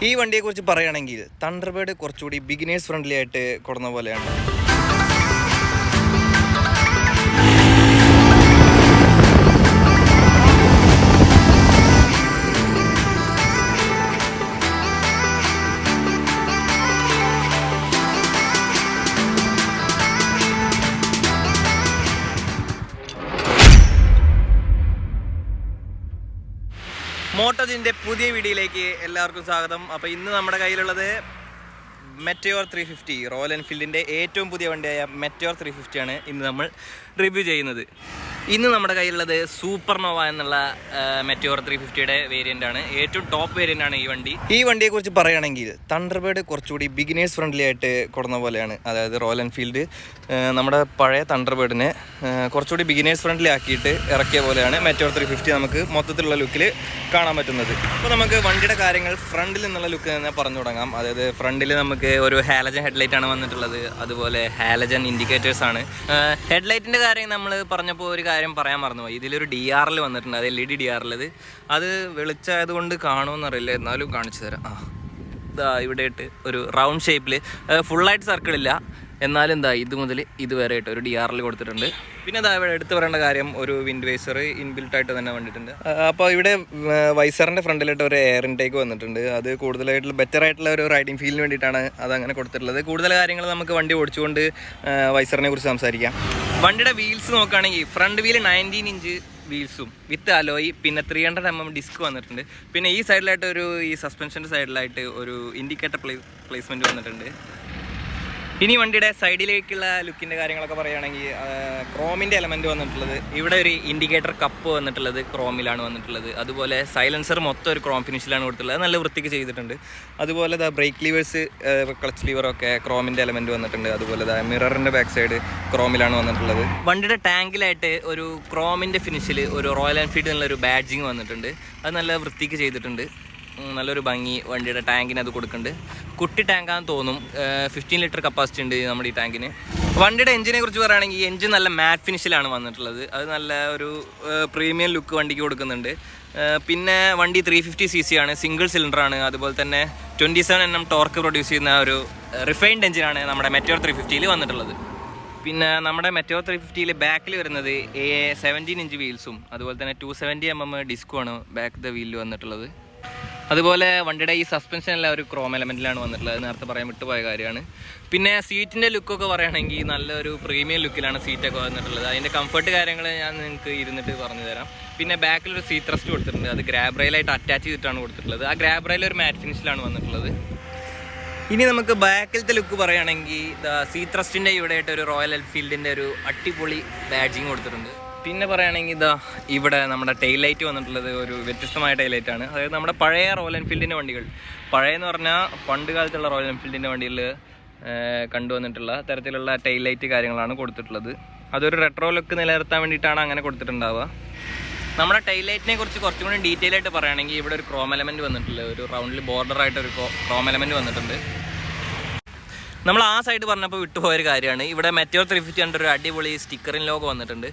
ഈ വണ്ടിയെക്കുറിച്ച് പറയുകയാണെങ്കിൽ തണ്ടർബേർഡ് കുറച്ചുകൂടി ബിഗിനേഴ്സ് ഫ്രണ്ട്ലി ആയിട്ട് കൊടുന്ന പോലെയാണ്. MotoGene's പുതിയ വീഡിയോയിലേക്ക് എല്ലാവർക്കും സ്വാഗതം. അപ്പോൾ ഇന്ന് നമ്മുടെ കയ്യിലുള്ളത് METEOR 350, റോയൽ എൻഫീൽഡിൻ്റെ ഏറ്റവും പുതിയ വണ്ടിയായ METEOR 350 ആണ് ഇന്ന് നമ്മൾ റിവ്യൂ ചെയ്യുന്നത്. ഇന്ന് നമ്മുടെ കയ്യിലുള്ളത് സൂപ്പർനോവ എന്നുള്ള METEOR 350യുടെ വേരിയൻ്റ് ആണ്. ഏറ്റവും ടോപ്പ് വേരിയൻ്റ് ആണ് ഈ വണ്ടി. ഈ വണ്ടിയെക്കുറിച്ച് പറയുകയാണെങ്കിൽ തണ്ടർബേർഡ് കുറച്ചുകൂടി ബിഗിനേഴ്സ് ഫ്രണ്ട്ലി ആയിട്ട് കൊടുന്ന പോലെയാണ്. അതായത് റോയൽ എൻഫീൽഡ് നമ്മുടെ പഴയ തണ്ടർബേർഡിനെ കുറച്ചുകൂടി ബിഗിനേഴ്സ് ഫ്രണ്ട്ലി ആക്കിയിട്ട് ഇറക്കിയ പോലെയാണ് METEOR 350 നമുക്ക് മൊത്തത്തിലുള്ള ലുക്കിൽ കാണാൻ പറ്റുന്നത്. അപ്പോൾ നമുക്ക് വണ്ടിയുടെ കാര്യങ്ങൾ ഫ്രണ്ടിൽ നിന്നുള്ള ലുക്ക് തന്നെ പറഞ്ഞു തുടങ്ങാം. അതായത് ഫ്രണ്ടിൽ നമുക്ക് ഒരു ഹാലജൻ ഹെഡ്ലൈറ്റ് ആണ് വന്നിട്ടുള്ളത്. അതുപോലെ ഹാലജൻ ഇൻഡിക്കേറ്റേഴ്സ് ആണ്. ഹെഡ്ലൈറ്റിൻ്റെ കാര്യം നമ്മൾ പറഞ്ഞപ്പോൾ ഒരു കാര്യം പറയാൻ മറന്നുപോയി. ഇതിലൊരു DRL വന്നിട്ടുണ്ട്, അത് LED DRL. അത് വെളിച്ചമായതുകൊണ്ട് കാണുമെന്നറിയില്ല, എന്നാലും കാണിച്ചു തരാം. ഇതാ ഇവിടെ ആയിട്ട് ഒരു റൗണ്ട് ഷേപ്പിൽ, ഫുള്ളായിട്ട് സർക്കിളില്ല, എന്നാലും എന്താ ഇത് മുതൽ ഇതുവരെ ആയിട്ട് ഒരു DRL കൊടുത്തിട്ടുണ്ട്. പിന്നെ ഇതാ ഇവിടെ എടുത്തു പറയേണ്ട കാര്യം, ഒരു വിൻഡ് വൈസർ ഇൻബിൽട്ടായിട്ട് തന്നെ വന്നിട്ടുണ്ട്. അപ്പോൾ ഇവിടെ വൈസറിൻ്റെ ഫ്രണ്ടിലായിട്ട് ഒരു എയർ ഇൻടേക്ക് വന്നിട്ടുണ്ട്. അത് കൂടുതലായിട്ടുള്ള ബെറ്റർ ആയിട്ടുള്ള ഒരു റൈഡിങ് ഫീലിന് വേണ്ടിയിട്ടാണ് അതങ്ങനെ കൊടുത്തിട്ടുള്ളത്. കൂടുതൽ കാര്യങ്ങൾ നമുക്ക് വണ്ടി ഓടിച്ചുകൊണ്ട് വൈസറിനെ കുറിച്ച് സംസാരിക്കാം. വണ്ടിയുടെ വീൽസ് നോക്കുകയാണെങ്കിൽ ഫ്രണ്ട് വീല് 19 ഇഞ്ച് വീൽസും വിത്ത് അലോയി, പിന്നെ 300 mm ഡിസ്ക് വന്നിട്ടുണ്ട്. പിന്നെ ഈ സൈഡിലായിട്ട് ഈ സസ്പെൻഷൻ്റെ സൈഡിലായിട്ട് ഒരു ഇൻഡിക്കേറ്റർ പ്ലേസ്മെൻറ്റ് വന്നിട്ടുണ്ട്. ഇനി വണ്ടിയുടെ സൈഡിലേക്കുള്ള ലുക്കിൻ്റെ കാര്യങ്ങളൊക്കെ പറയുകയാണെങ്കിൽ ക്രോമിൻ്റെ എലമെൻറ്റ് വന്നിട്ടുള്ളത്. ഇവിടെ ഒരു ഇൻഡിക്കേറ്റർ കപ്പ് വന്നിട്ടുള്ളത് ക്രോമിലാണ് വന്നിട്ടുള്ളത്. അതുപോലെ സൈലൻസർ മൊത്തം ഒരു ക്രോം ഫിനിഷിലാണ് കൊടുത്തിട്ടുള്ളത്. നല്ല വൃത്തിക്ക് ചെയ്തിട്ടുണ്ട്. അതുപോലെ ബ്രേക്ക് ലീവേഴ്സ്, ക്ലച്ച് ലീവറൊക്കെ ക്രോമിൻ്റെ എലമെൻറ്റ് വന്നിട്ടുണ്ട്. അതുപോലെ മിററിൻ്റെ ബാക്ക് സൈഡ് ക്രോമിലാണ് വന്നിട്ടുള്ളത്. വണ്ടിയുടെ ടാങ്കിലായിട്ട് ഒരു ക്രോമിൻ്റെ ഫിനിഷിൽ ഒരു റോയൽ എൻഫീൽഡ് എന്നുള്ളൊരു ബാഡ്ജിങ് വന്നിട്ടുണ്ട്. അത് നല്ല വൃത്തിക്ക് ചെയ്തിട്ടുണ്ട്. നല്ലൊരു ഭംഗി വണ്ടിയുടെ ടാങ്കിന് അത് കൊടുക്കുന്നുണ്ട്. കുട്ടി ടാങ്കാന്ന് തോന്നും. 15 ലിറ്റർ കപ്പാസിറ്റി ഉണ്ട് നമ്മുടെ ഈ ടാങ്കിന്. വണ്ടിയുടെ എഞ്ചിനെ കുറിച്ച് പറയുകയാണെങ്കിൽ എഞ്ചിൻ നല്ല മാറ്റ് ഫിനിഷിലാണ് വന്നിട്ടുള്ളത്. അത് നല്ല ഒരു പ്രീമിയം ലുക്ക് വണ്ടിക്ക് കൊടുക്കുന്നുണ്ട്. പിന്നെ വണ്ടി 350cc ആണ്, സിംഗിൾ സിലിണ്ടറാണ്. അതുപോലെ തന്നെ 27 Nm ടോർക്ക് പ്രൊഡ്യൂസ് ചെയ്യുന്ന ഒരു റിഫൈൻഡ് എഞ്ചിനാണ് നമ്മുടെ METEOR 350 വന്നിട്ടുള്ളത്. പിന്നെ നമ്മുടെ METEOR 350 ബാക്കിൽ വരുന്നത് 17 ഇഞ്ച് വീൽസും അതുപോലെ തന്നെ 270 mm ഡിസ്കുമാണ് ബാക്ക് വീലിൽ വന്നിട്ടുള്ളത്. അതുപോലെ വണ്ടിയുടെ ഈ സസ്പെൻഷനെല്ലാം ഒരു ക്രോം എലമെൻറ്റിലാണ് വന്നിട്ടുള്ളത്. നേരത്തെ പറയാൻ വിട്ടുപോയ കാര്യമാണ്. പിന്നെ സീറ്റിൻ്റെ ലുക്കൊക്കെ പറയുകയാണെങ്കിൽ നല്ലൊരു പ്രീമിയം ലുക്കിലാണ് സീറ്റൊക്കെ വന്നിട്ടുള്ളത്. അതിൻ്റെ കംഫർട്ട് കാര്യങ്ങൾ ഞാൻ നിങ്ങൾക്ക് ഇരുന്നിട്ട് പറഞ്ഞു തരാം. പിന്നെ ബാക്കിലൊരു സീറ്റ് റെസ്റ്റ് കൊടുത്തിട്ടുണ്ട്. അത് ഗ്രാബ് റെയിലായിട്ട് അറ്റാച്ച് ചെയ്തിട്ടാണ് കൊടുത്തിട്ടുള്ളത്. ആ ഗ്രാബ് റെയിൽ ഒരു മാറ്റ് ഫിനിഷിലാണ് വന്നിട്ടുള്ളത്. ഇനി നമുക്ക് ബാക്കിലത്തെ ലുക്ക് പറയുകയാണെങ്കിൽ സീറ്റ് റെസ്റ്റിൻ്റെ ഇവിടെയായിട്ട് ഒരു റോയൽ എൻഫീൽഡിൻ്റെ ഒരു അടിപൊളി ബാഡ്ജിങ് കൊടുത്തിട്ടുണ്ട്. പിന്നെ പറയുകയാണെങ്കിൽ ഇവിടെ നമ്മുടെ ടെയിൽ ലൈറ്റ് വന്നിട്ടുള്ളത് ഒരു വ്യത്യസ്തമായ ടെയിൽ ലൈറ്റാണ്. അതായത് നമ്മുടെ പഴയ റോയൽ എൻഫീൽഡിൻ്റെ വണ്ടികൾ, പഴയെന്ന് പറഞ്ഞാൽ പണ്ട് കാലത്തുള്ള റോയൽ എൻഫീൽഡിൻ്റെ വണ്ടിയിൽ കണ്ടുവന്നിട്ടുള്ള തരത്തിലുള്ള ടെയിൽ ലൈറ്റ് കാര്യങ്ങളാണ് കൊടുത്തിട്ടുള്ളത്. അതൊരു റെട്രോ ലുക്ക് നിലനിർത്താൻ വേണ്ടിയിട്ടാണ് അങ്ങനെ കൊടുത്തിട്ടുണ്ടാവുക. നമ്മുടെ ടെയിൽ ലൈറ്റിനെ കുറിച്ച് കുറച്ചും കൂടി ഡീറ്റെയിൽ ആയിട്ട് പറയുകയാണെങ്കിൽ ഇവിടെ ഒരു ക്രോം എലമെൻറ്റ് വന്നിട്ടുള്ളത്. ഒരു റൗണ്ടിൽ ബോർഡറായിട്ട് ഒരു ക്രോം എലമെൻറ്റ് വന്നിട്ടുണ്ട്. നമ്മൾ ആ സൈഡ് പറഞ്ഞപ്പോൾ വിട്ടുപോയൊരു കാര്യമാണ്, ഇവിടെ METEOR 350 ഒരു അടിപൊളി സ്റ്റിക്കറിൻ ലോഗോ വന്നിട്ടുണ്ട്.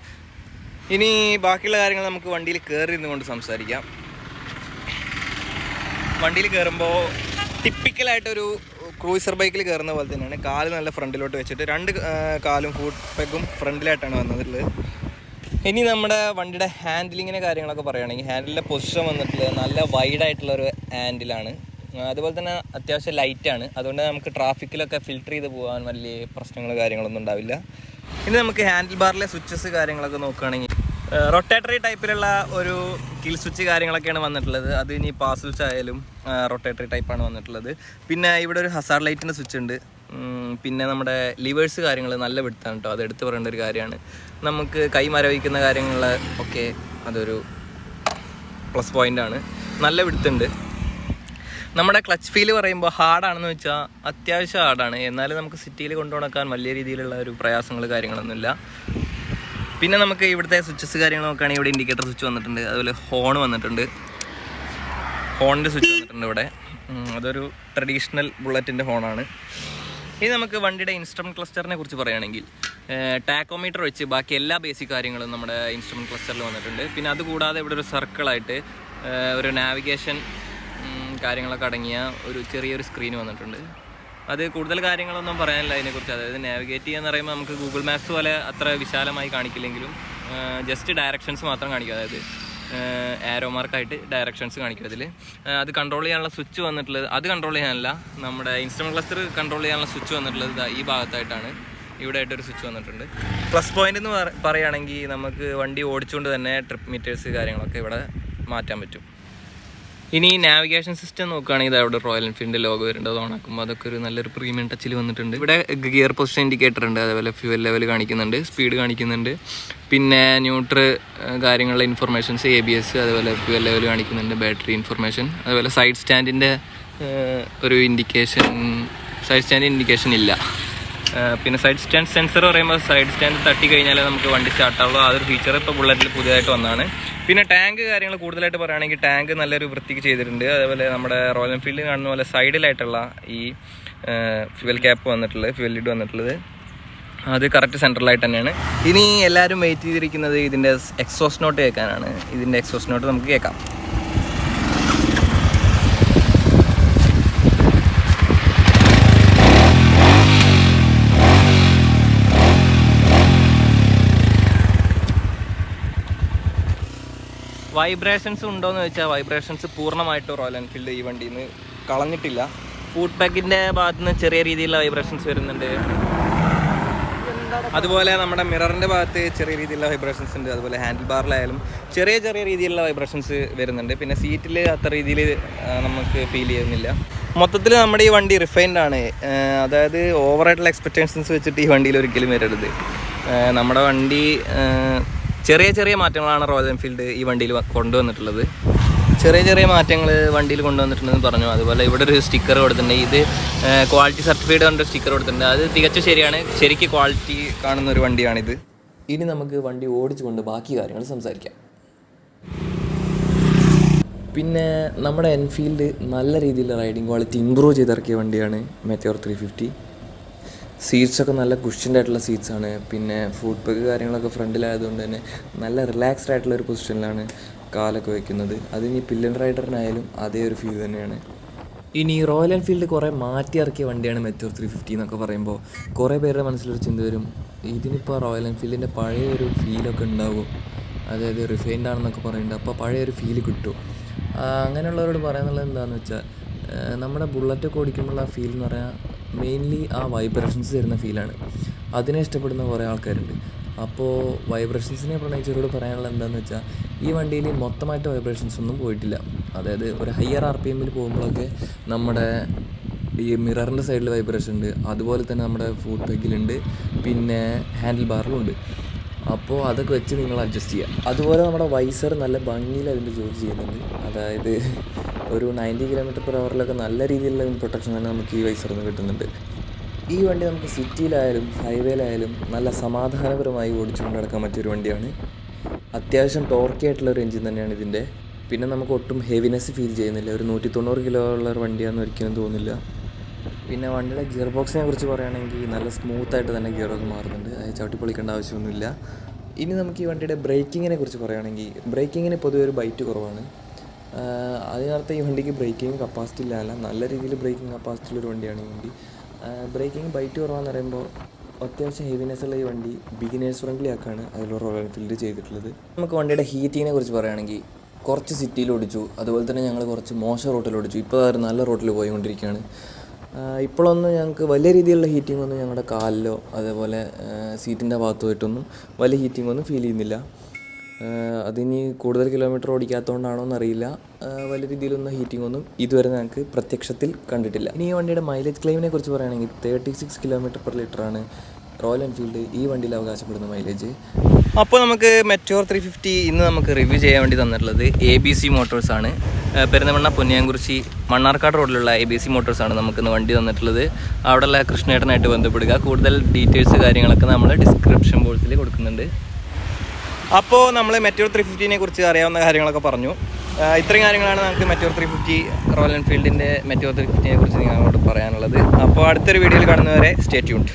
ഇനി ബാക്കിയുള്ള കാര്യങ്ങൾ നമുക്ക് വണ്ടിയിൽ കയറി ഇരുന്നുകൊണ്ട് സംസാരിക്കാം. വണ്ടിയിൽ കയറുമ്പോൾ ടിപ്പിക്കലായിട്ടൊരു ക്രൂസർ ബൈക്കിൽ കയറുന്ന പോലെ തന്നെയാണ്. കാല് നല്ല ഫ്രണ്ടിലോട്ട് വെച്ചിട്ട് 2 കാലും ഫുട് പെഗും ഫ്രണ്ടിലായിട്ടാണ് വന്നിട്ടുള്ളത്. ഇനി നമ്മുടെ വണ്ടിയുടെ ഹാൻഡിലിങ്ങിൻ്റെ കാര്യങ്ങളൊക്കെ പറയുകയാണെങ്കിൽ ഹാൻഡിലിൻ്റെ പൊസിഷൻ വന്നിട്ടുള്ളത് നല്ല വൈഡായിട്ടുള്ളൊരു ഹാൻഡിലാണ്. അതുപോലെ തന്നെ അത്യാവശ്യം ലൈറ്റാണ്. അതുകൊണ്ട് നമുക്ക് ട്രാഫിക്കിലൊക്കെ ഫിൽറ്റർ ചെയ്ത് പോകാൻ വലിയ പ്രശ്നങ്ങൾ കാര്യങ്ങളൊന്നും ഉണ്ടാവില്ല. ഇനി നമുക്ക് ഹാൻഡിൽ ബാറിലെ സ്വിച്ചസ് കാര്യങ്ങളൊക്കെ നോക്കുകയാണെങ്കിൽ റൊട്ടേറ്ററി ടൈപ്പിലുള്ള ഒരു കിൽ സ്വിച്ച് കാര്യങ്ങളൊക്കെയാണ് വന്നിട്ടുള്ളത്. അത് ഇനി പാസ് സ്വിച്ച് ആയാലും റൊട്ടേറ്ററി ടൈപ്പാണ് വന്നിട്ടുള്ളത്. പിന്നെ ഇവിടെ ഒരു ഹസാർഡ് ലൈറ്റിൻ്റെ സ്വിച്ച് ഉണ്ട്. പിന്നെ നമ്മുടെ ലിവേഴ്സ് കാര്യങ്ങൾ നല്ല വിടുത്താണ് കേട്ടോ, അത് എടുത്ത് പറയേണ്ട ഒരു കാര്യമാണ്. നമുക്ക് കൈ മരവിക്കുന്ന കാര്യങ്ങൾ ഒക്കെ അതൊരു പ്ലസ് പോയിൻ്റാണ്. നല്ല വിടുത്തുണ്ട്. നമ്മുടെ ക്ലച്ച് ഫീൽ പറയുമ്പോൾ ഹാർഡാണെന്ന് വെച്ചാൽ അത്യാവശ്യം ഹാർഡാണ്. എന്നാലും നമുക്ക് സിറ്റിയിൽ കൊണ്ടുനടക്കാൻ വലിയ രീതിയിലുള്ള ഒരു പ്രയാസങ്ങൾ കാര്യങ്ങളൊന്നുമില്ല. പിന്നെ നമുക്ക് ഇവിടുത്തെ സ്വിച്ചസ് കാര്യങ്ങൾ നോക്കുകയാണെങ്കിൽ ഇവിടെ ഇൻഡിക്കേറ്റർ സ്വിച്ച് വന്നിട്ടുണ്ട്. അതുപോലെ ഹോൺ വന്നിട്ടുണ്ട്, ഹോണിൻ്റെ സ്വിച്ച് വന്നിട്ടുണ്ട് ഇവിടെ. അതൊരു ട്രഡീഷണൽ ബുള്ളറ്റിൻ്റെ ഹോണാണ്. ഇനി നമുക്ക് വണ്ടിയുടെ ഇൻസ്ട്രുമെൻറ്റ് ക്ലസ്റ്ററിനെ കുറിച്ച് പറയുകയാണെങ്കിൽ ടാക്കോമീറ്റർ വെച്ച് ബാക്കി എല്ലാ ബേസിക് കാര്യങ്ങളും നമ്മുടെ ഇൻസ്ട്രുമെൻറ്റ് ക്ലസ്റ്ററിൽ വന്നിട്ടുണ്ട്. പിന്നെ അതുകൂടാതെ ഇവിടെ ഒരു സർക്കിളായിട്ട് ഒരു നാവിഗേഷൻ കാര്യങ്ങളൊക്കെ അടങ്ങിയ ഒരു ചെറിയൊരു സ്ക്രീൻ വന്നിട്ടുണ്ട്. അത് കൂടുതൽ കാര്യങ്ങളൊന്നും പറയാനില്ല അതിനെക്കുറിച്ച്. അതായത് നാവിഗേറ്റ് ചെയ്യാന്ന് പറയുമ്പോൾ നമുക്ക് ഗൂഗിൾ മാപ്സ് പോലെ അത്ര വിശാലമായി കാണിക്കില്ലെങ്കിലും ജസ്റ്റ് ഡയറക്ഷൻസ് മാത്രം കാണിക്കും. അതായത് ആരോ മാർക്കായിട്ട് ഡയറക്ഷൻസ് കാണിക്കും അതിൽ. അത് കൺട്രോൾ ചെയ്യാനുള്ള സ്വിച്ച് വന്നിട്ടുള്ളത്, അത് കൺട്രോൾ ചെയ്യാനല്ല, നമ്മുടെ ഇൻസ്ട്രുമെൻറ്റ് ക്ലസ്റ്റർ കൺട്രോൾ ചെയ്യാനുള്ള സ്വിച്ച് വന്നിട്ടുള്ളത് ഈ ഭാഗത്തായിട്ടാണ്. ഇവിടെ ആയിട്ടൊരു സ്വിച്ച് വന്നിട്ടുണ്ട്. പ്ലസ് പോയിന്റ് എന്ന് പറയുകയാണെങ്കിൽ നമുക്ക് വണ്ടി ഓടിച്ചുകൊണ്ട് തന്നെ ട്രിപ്പ് മീറ്റേഴ്സ് കാര്യങ്ങളൊക്കെ ഇവിടെ മാറ്റാൻ പറ്റും. ഇനി നാവിഗേഷൻ സിസ്റ്റം നോക്കുകയാണെങ്കിൽ അവിടെ റോയൽ എൻഫീൽഡിൻ്റെ ലോഗോ വരുന്നുണ്ട്. അത് ഓണാക്കുമ്പോൾ അതൊക്കെ ഒരു നല്ലൊരു പ്രീമിയം ടച്ചിൽ വന്നിട്ടുണ്ട്. ഇവിടെ ഗിയർ പൊസിഷൻ ഇൻഡിക്കേറ്റർ ഉണ്ട്, അതേപോലെ ഫ്യൂവൽ ലെവൽ കാണിക്കുന്നുണ്ട്, സ്പീഡ് കാണിക്കുന്നുണ്ട്, പിന്നെ ന്യൂട്രൽ കാര്യങ്ങളുടെ ഇൻഫർമേഷൻസ്, ABS, അതേപോലെ ഫ്യൂവൽ ലെവൽ കാണിക്കുന്നുണ്ട്, ബാറ്ററി ഇൻഫർമേഷൻ, അതേപോലെ സൈഡ് സ്റ്റാൻഡിൻ്റെ ഒരു സൈഡ് സ്റ്റാൻഡ് ഇൻഡിക്കേഷൻ ഇല്ല. പിന്നെ സൈഡ് സ്റ്റാൻഡ് സെൻസർ പറയുമ്പോൾ സൈഡ് സ്റ്റാൻഡ് തട്ടി കഴിഞ്ഞാൽ നമുക്ക് വണ്ടി സ്റ്റാർട്ടാവുള്ളൂ. അതൊരു ഫീച്ചർ ഇപ്പോൾ ബുള്ളറ്റിൽ പുതിയതായിട്ട് വന്നതാണ്. പിന്നെ ടാങ്ക് കാര്യങ്ങൾ കൂടുതലായിട്ട് പറയുകയാണെങ്കിൽ ടാങ്ക് നല്ലൊരു വൃത്തിക്ക് ചെയ്തിട്ടുണ്ട്. അതേപോലെ നമ്മുടെ റോയൽ എൻഫീൽഡിൽ കാണുന്ന പോലെ സൈഡിലായിട്ടുള്ള ഈ ഫ്യൂവൽ ക്യാപ്പ് വന്നിട്ടുള്ളത്, ഫ്യൂവൽ ലിഡ് വന്നിട്ടുള്ളത്, അത് കറക്റ്റ് സെൻട്രലായിട്ട് തന്നെയാണ്. ഇനി എല്ലാവരും വെയിറ്റ് ചെയ്തിരിക്കുന്നത് ഇതിൻ്റെ എക്സോസ്റ്റ് നോട്ട് കേൾക്കാനാണ്. ഇതിൻ്റെ എക്സോസ്റ്റ് നോട്ട് നമുക്ക് കേൾക്കാം. വൈബ്രേഷൻസ് ഉണ്ടോയെന്ന് ചോദിച്ചാൽ വൈബ്രേഷൻസ് പൂർണ്ണമായിട്ടും റോയൽ എൻഫീൽഡ് ഈ വണ്ടിയിൽ നിന്ന് കളഞ്ഞിട്ടില്ല. ഫുഡ് പാക്കിൻ്റെ ഭാഗത്ത് നിന്ന് ചെറിയ രീതിയിലുള്ള വൈബ്രേഷൻസ് വരുന്നുണ്ട്. അതുപോലെ നമ്മുടെ മിററിൻ്റെ ഭാഗത്ത് ചെറിയ രീതിയിലുള്ള വൈബ്രേഷൻസ് ഉണ്ട്. അതുപോലെ ഹാൻഡിൽ ബാറിലായാലും ചെറിയ രീതിയിലുള്ള വൈബ്രേഷൻസ് വരുന്നുണ്ട്. പിന്നെ സീറ്റിൽ അത്ര രീതിയിൽ നമുക്ക് ഫീൽ ചെയ്യുന്നില്ല. മൊത്തത്തിൽ നമ്മുടെ ഈ വണ്ടി റിഫൈൻഡ് ആണ്. അതായത് ഓവറായിട്ടുള്ള എക്സ്പെക്റ്റേഷൻസ് വെച്ചിട്ട് ഈ വണ്ടിയിൽ ഒരിക്കലും വരരുത്. നമ്മുടെ വണ്ടി ചെറിയ മാറ്റങ്ങളാണ് റോയൽ എൻഫീൽഡ് ഈ വണ്ടിയിൽ കൊണ്ടുവന്നിട്ടുള്ളത്. ചെറിയ മാറ്റങ്ങൾ വണ്ടിയിൽ കൊണ്ടുവന്നിട്ടുണ്ടെന്ന് പറഞ്ഞു. അതുപോലെ ഇവിടെ ഒരു സ്റ്റിക്കർ കൊടുത്തിട്ടുണ്ട്. ഇത് ക്വാളിറ്റി സർട്ടിഫൈഡ് കൊണ്ട് സ്റ്റിക്കർ കൊടുത്തിട്ടുണ്ട്. അത് തികച്ചും ശരിയാണ്. ശരിക്കും ക്വാളിറ്റി കാണുന്ന ഒരു വണ്ടിയാണിത്. ഇനി നമുക്ക് വണ്ടി ഓടിച്ചുകൊണ്ട് ബാക്കി കാര്യങ്ങൾ സംസാരിക്കാം. പിന്നെ നമ്മുടെ എൻഫീൽഡ് നല്ല രീതിയിൽ റൈഡിങ് ക്വാളിറ്റി ഇമ്പ്രൂവ് ചെയ്തിറക്കിയ വണ്ടിയാണ് METEOR 350. സീറ്റ്സൊക്കെ നല്ല കുഷ്യൻ്റ് ആയിട്ടുള്ള സീറ്റ്സാണ്. പിന്നെ ഫുഡ് പാക്ക് കാര്യങ്ങളൊക്കെ ഫ്രണ്ടിലായതുകൊണ്ട് തന്നെ നല്ല റിലാക്സ്ഡ് ആയിട്ടുള്ള ഒരു പൊസിഷനിലാണ് കാലൊക്കെ വയ്ക്കുന്നത്. അതിനി പില്ലൻ റൈഡറിനായാലും അതേ ഒരു ഫീൽ തന്നെയാണ്. ഇനി റോയൽ എൻഫീൽഡ് കുറേ മാറ്റി ഇറക്കിയ വണ്ടിയാണ് METEOR 350 എന്നൊക്കെ പറയുമ്പോൾ കുറേ പേരുടെ മനസ്സിലൊരു ചിന്ത വരും, ഇതിനിപ്പോൾ റോയൽ എൻഫീൽഡിൻ്റെ പഴയ ഒരു ഫീലൊക്കെ ഉണ്ടാവും, അതായത് റിഫൈൻഡ് ആണെന്നൊക്കെ പറയുന്നുണ്ട്, അപ്പോൾ പഴയൊരു ഫീല് കിട്ടും. അങ്ങനെയുള്ളവരോട് പറയാനുള്ളത് എന്താണെന്ന് വെച്ചാൽ നമ്മുടെ ബുള്ളറ്റൊക്കെ ഓടിക്കുമ്പോഴുള്ള ഫീൽ എന്ന് പറഞ്ഞാൽ മെയിൻലി ആ വൈബ്രേഷൻസ് തരുന്ന ഫീലാണ്. അതിനെ ഇഷ്ടപ്പെടുന്ന കുറേ ആൾക്കാരുണ്ട്. അപ്പോൾ വൈബ്രേഷൻസിനെ പ്രണയിച്ചവരോട് പറയാനുള്ളത് എന്താണെന്ന് വെച്ചാൽ ഈ വണ്ടിയിൽ മൊത്തമായിട്ട് വൈബ്രേഷൻസ് ഒന്നും പോയിട്ടില്ല. അതായത് ഒരു ഹയർ RPM പോകുമ്പോഴൊക്കെ നമ്മുടെ ഈ മിററിൻ്റെ സൈഡിൽ വൈബ്രേഷൻ ഉണ്ട്, അതുപോലെ തന്നെ നമ്മുടെ ഫുഡ് പെഗിലുണ്ട്, പിന്നെ ഹാൻഡിൽ ബാറിലുണ്ട്. അപ്പോൾ അതൊക്കെ വെച്ച് നിങ്ങൾ അഡ്ജസ്റ്റ് ചെയ്യുക. അതുപോലെ നമ്മുടെ വൈസർ നല്ല ഭംഗിയിൽ അതിൻ്റെ ജോലി ചെയ്യുന്നുണ്ട്. അതായത് ഒരു 90 km/h നല്ല രീതിയിലുള്ള പ്രൊട്ടക്ഷൻ തന്നെ നമുക്ക് ഈ വൈസറിൽ നിന്ന് കിട്ടുന്നുണ്ട്. ഈ വണ്ടി നമുക്ക് സിറ്റിയിലായാലും ഹൈവേയിലായാലും നല്ല സമാധാനപരമായി ഓടിച്ചുകൊണ്ട് നടക്കാൻ പറ്റിയൊരു വണ്ടിയാണ്. അത്യാവശ്യം ടോർക്കി ആയിട്ടുള്ളൊരു എഞ്ചിൻ തന്നെയാണ് ഇതിൻ്റെ. പിന്നെ നമുക്ക് ഒട്ടും ഹെവിനെസ് ഫീൽ ചെയ്യുന്നില്ല. ഒരു 190 kg ഉള്ള ഒരു വണ്ടിയാണെന്ന് ഒരിക്കലും തോന്നില്ല. പിന്നെ വണ്ടിയുടെ ഗിയർ ബോക്സിനെ കുറിച്ച് പറയുകയാണെങ്കിൽ നല്ല സ്മൂത്തായിട്ട് തന്നെ ഗിയറൊക്കെ മാറുന്നുണ്ട്. അത് ചവിട്ടി പൊളിക്കേണ്ട ആവശ്യമൊന്നുമില്ല. ഇനി നമുക്ക് ഈ വണ്ടിയുടെ ബ്രേക്കിങ്ങിനെ കുറിച്ച് പറയുകയാണെങ്കിൽ ബ്രേക്കിങ്ങിന് പൊതുവെ ഒരു ബൈറ്റ് കുറവാണ്. അതിനർത്ഥം ഈ വണ്ടിക്ക് ബ്രേക്കിംഗ് കപ്പാസിറ്റി ഇല്ല, നല്ല രീതിയിൽ ബ്രേക്കിംഗ് കപ്പാസിറ്റി ഉള്ളൊരു വണ്ടിയാണ് ഈ വണ്ടി. ബ്രേക്കിംഗ് ബൈറ്റ് കുറവാന്ന് പറയുമ്പോൾ അത്യാവശ്യം ഹെവിനെസ് ഉള്ള ഈ വണ്ടി ബിഗിനേഴ്സ് ഫ്രണ്ട്ലി ആക്കാണ് അതിൽ റോയൽ എൻഫീൽഡ് ചെയ്തിട്ടുള്ളത്. നമുക്ക് വണ്ടിയുടെ ഹീറ്റിങ്ങിനെ കുറിച്ച് പറയുകയാണെങ്കിൽ കുറച്ച് സിറ്റിയിൽ ഓടിച്ചു, അതുപോലെ തന്നെ ഞങ്ങൾ കുറച്ച് മോശം റോട്ടിൽ ഓടിച്ചു. ഇപ്പോൾ ഒരു നല്ല റോട്ടിൽ പോയിക്കൊണ്ടിരിക്കുകയാണ്. ഇപ്പോഴൊന്നും ഞങ്ങൾക്ക് വലിയ രീതിയിലുള്ള ഹീറ്റിംഗ് ഒന്നും ഞങ്ങളുടെ കാലിലോ അതേപോലെ സീറ്റിൻ്റെ ഭാഗത്ത് പോയിട്ടൊന്നും വലിയ ഹീറ്റിംഗ് ഒന്നും ഫീൽ ചെയ്യുന്നില്ല. അതിനി കൂടുതൽ കിലോമീറ്റർ ഓടിക്കാത്തതുകൊണ്ടാണോ എന്നറിയില്ല, വലിയ രീതിയിലൊന്നും ഹീറ്റിംഗ് ഒന്നും ഇതുവരെ ഞങ്ങൾക്ക് പ്രത്യക്ഷത്തിൽ കണ്ടിട്ടില്ല. ഇനി ഈ വണ്ടിയുടെ മൈലേജ് ക്ലെയിമിനെ കുറിച്ച് പറയുകയാണെങ്കിൽ 36 km/l റോയൽ എൻഫീൽഡ് ഈ വണ്ടിയിൽ അവകാശപ്പെടുന്ന മൈലേജ്. അപ്പോൾ നമുക്ക് METEOR 350 ഇന്ന് നമുക്ക് റിവ്യൂ ചെയ്യാൻ വേണ്ടി തന്നിട്ടുള്ളത് ABC മോട്ടോഴ്സാണ്. പെരിന്തൽമണ്ണ പൊന്നിയാങ്കുറിശി മണ്ണാർക്കാട് റോഡിലുള്ള ABC മോട്ടോഴ്സാണ് നമുക്കിന്ന് വണ്ടി തന്നിട്ടുള്ളത്. അവിടെയുള്ള കൃഷ്ണേട്ടനായിട്ട് ബന്ധപ്പെടുക. കൂടുതൽ ഡീറ്റെയിൽസ് കാര്യങ്ങളൊക്കെ നമ്മൾ ഡിസ്ക്രിപ്ഷൻ ബോക്സിൽ കൊടുക്കുന്നുണ്ട്. അപ്പോൾ നമ്മൾ METEOR 350നെ കുറിച്ച് അറിയാവുന്ന കാര്യങ്ങളൊക്കെ പറഞ്ഞു. ഇത്രയും കാര്യങ്ങളാണ് നമുക്ക് METEOR 350 റോയൽ എൻഫീൽഡിൻ്റെ METEOR 350നെ കുറിച്ച് നിങ്ങളോട് പറയാനുള്ളത്. അപ്പോൾ അടുത്തൊരു വീഡിയോയിൽ കാണുന്നവരെ സ്റ്റേ ട്യൂൺഡ്.